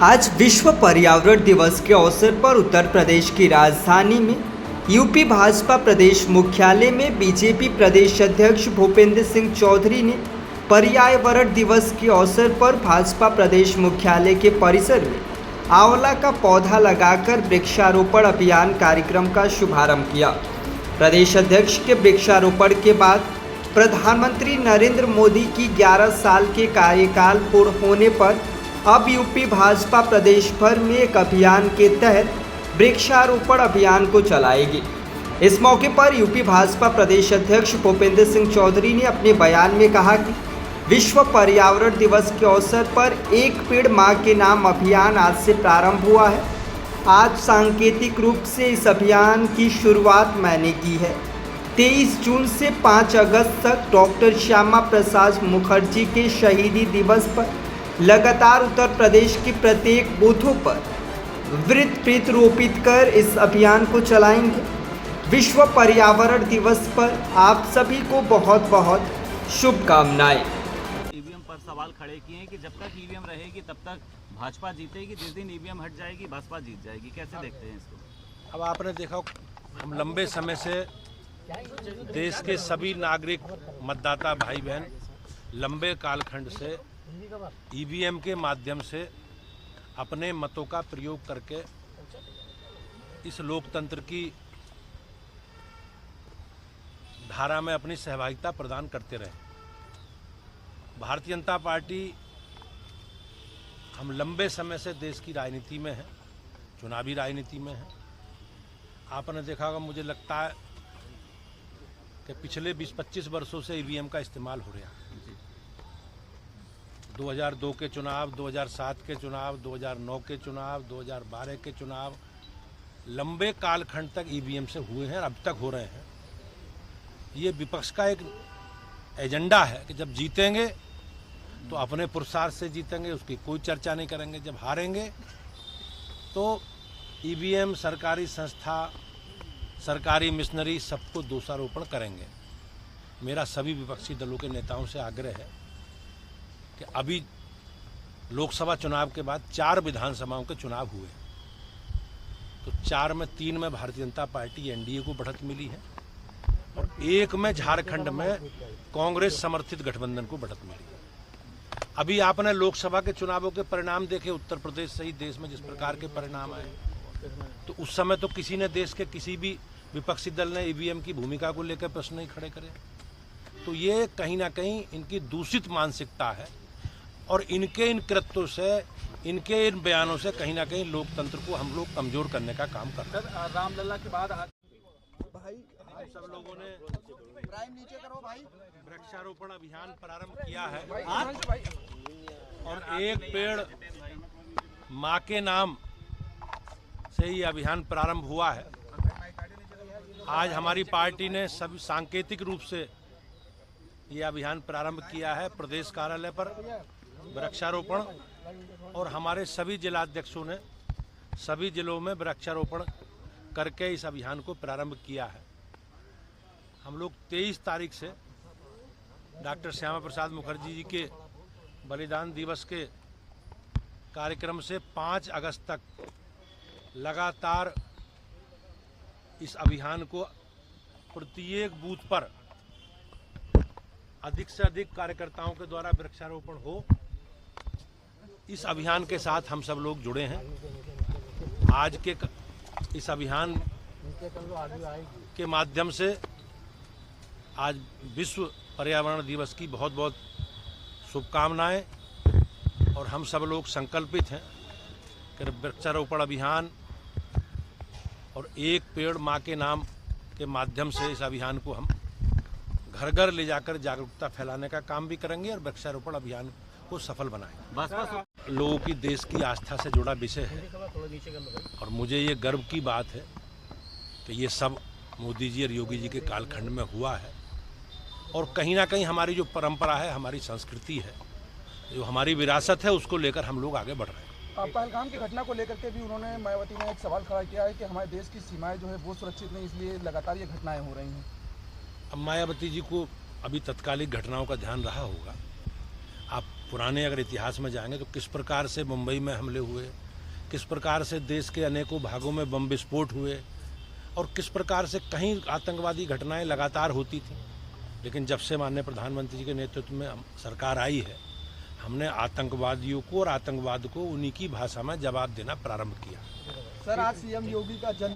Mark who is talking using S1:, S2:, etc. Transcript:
S1: आज विश्व पर्यावरण दिवस के अवसर पर उत्तर प्रदेश की राजधानी में यूपी भाजपा प्रदेश मुख्यालय में बीजेपी प्रदेश अध्यक्ष भूपेंद्र सिंह चौधरी ने पर्यावरण दिवस के अवसर पर भाजपा प्रदेश मुख्यालय के परिसर में आंवला का पौधा लगाकर वृक्षारोपण अभियान कार्यक्रम का शुभारंभ किया। प्रदेश अध्यक्ष के वृक्षारोपण के बाद प्रधानमंत्री नरेंद्र मोदी की 11 साल के कार्यकाल पूर्ण होने पर अब यूपी भाजपा प्रदेश भर में एक अभियान के तहत वृक्षारोपण अभियान को चलाएगी। इस मौके पर यूपी भाजपा प्रदेश अध्यक्ष भूपेंद्र सिंह चौधरी ने अपने बयान में कहा कि विश्व पर्यावरण दिवस के अवसर पर एक पेड़ मां के नाम अभियान आज से प्रारंभ हुआ है। आज सांकेतिक रूप से इस अभियान की शुरुआत मैंने की है। 23 जून से 5 अगस्त तक डॉक्टर श्यामा प्रसाद मुखर्जी के शहीदी दिवस पर लगातार उत्तर प्रदेश के प्रत्येक बूथों पर वृक्ष रोपित कर इस अभियान को चलाएंगे। विश्व पर्यावरण दिवस पर आप सभी को बहुत बहुत शुभकामनाएं।
S2: ईवीएम पर सवाल खड़े किए हैं कि जब तक ईवीएम रहेगी तब तक भाजपा जीतेगी, जिस दिन ईवीएम हट जाएगी भाजपा जीत जाएगी। कैसे देखते हैं इसको?
S3: अब आपने देखा, हम लंबे समय से देश के सभी नागरिक मतदाता भाई बहन लंबे कालखंड से ईवीएम के माध्यम से अपने मतों का प्रयोग करके इस लोकतंत्र की धारा में अपनी सहभागिता प्रदान करते रहे। भारतीय जनता पार्टी हम लंबे समय से देश की राजनीति में है, चुनावी राजनीति में है। आपने देखा होगा, मुझे लगता है कि पिछले 20-25 वर्षों से ईवीएम का इस्तेमाल हो रहा है। 2002 के चुनाव, 2007 के चुनाव, 2009 के चुनाव, 2012 के चुनाव लंबे कालखंड तक ईवीएम से हुए हैं और अब तक हो रहे हैं। ये विपक्ष का एक एजेंडा है कि जब जीतेंगे तो अपने पुरुषार्थ से जीतेंगे, उसकी कोई चर्चा नहीं करेंगे। जब हारेंगे तो ईवीएम, सरकारी संस्था, सरकारी मिशनरी सबको दोषारोपण करेंगे। मेरा सभी विपक्षी दलों के नेताओं से आग्रह है कि अभी लोकसभा चुनाव के बाद 4 विधानसभाओं के चुनाव हुए, तो 4 में 3 में भारतीय जनता पार्टी एनडीए को बढ़त मिली है और 1 में झारखंड में कांग्रेस समर्थित गठबंधन को बढ़त मिली है। अभी आपने लोकसभा के चुनावों के परिणाम देखे, उत्तर प्रदेश सहित देश में जिस प्रकार के परिणाम आए, तो उस समय तो किसी ने, देश के किसी भी विपक्षी दल ने ईवीएम की भूमिका को लेकर प्रश्न नहीं खड़े करे। तो ये कहीं ना कहीं इनकी दूषित मानसिकता है और इनके इन कृत्यों से, इनके इन बयानों से कहीं ना कहीं लोकतंत्र को हम लोग कमजोर करने का काम करते हैं।
S2: रामलला के बाद
S3: भाई हम सब लोगों ने नीचे करो भाई वृक्षारोपण अभियान प्रारंभ किया है और एक पेड़ मां के नाम से ही अभियान प्रारंभ हुआ है। आज हमारी पार्टी ने सभी सांकेतिक रूप से ये अभियान प्रारंभ किया है। प्रदेश कार्यालय पर वृक्षारोपण और हमारे सभी जिलाध्यक्षों ने सभी जिलों में वृक्षारोपण करके इस अभियान को प्रारंभ किया है। हम लोग 23 तारीख से डॉक्टर श्यामा प्रसाद मुखर्जी जी के बलिदान दिवस के कार्यक्रम से 5 अगस्त तक लगातार इस अभियान को प्रत्येक बूथ पर अधिक से अधिक कार्यकर्ताओं के द्वारा वृक्षारोपण हो, इस अभियान के साथ हम सब लोग जुड़े हैं। आज के इस अभियान के माध्यम से आज विश्व पर्यावरण दिवस की बहुत बहुत शुभकामनाएं और हम सब लोग संकल्पित हैं कि वृक्षारोपण अभियान और एक पेड़ मां के नाम के माध्यम से इस अभियान को हम घर घर ले जाकर जागरूकता फैलाने का काम भी करेंगे और वृक्षारोपण अभियान को सफल बनाएंगे। लोगों की देश की आस्था से जुड़ा विषय है और मुझे ये गर्व की बात है कि ये सब मोदी जी और योगी जी के कालखंड में हुआ है और कहीं ना कहीं हमारी जो परंपरा है, हमारी संस्कृति है, जो हमारी विरासत है, उसको लेकर हम लोग आगे बढ़ रहे हैं।
S4: पहलगाम की घटना को लेकर के भी उन्होंने, मायावती ने एक सवाल खड़ा किया है कि हमारे देश की सीमाएं जो है वो सुरक्षित नहीं, इसलिए लगातार ये घटनाएं हो रही हैं।
S3: अब मायावती जी को अभी तत्कालिक घटनाओं का ध्यान रहा होगा। आप पुराने अगर इतिहास में जाएंगे तो किस प्रकार से मुंबई में हमले हुए, किस प्रकार से देश के अनेकों भागों में बम विस्फोट हुए और किस प्रकार से कहीं आतंकवादी घटनाएं लगातार होती थी। लेकिन जब से माननीय प्रधानमंत्री जी के नेतृत्व में सरकार आई है, हमने आतंकवादियों को और आतंकवाद को उन्हीं की भाषा में जवाब देना प्रारंभ किया।
S4: सर, आज सीएम योगी का जन्म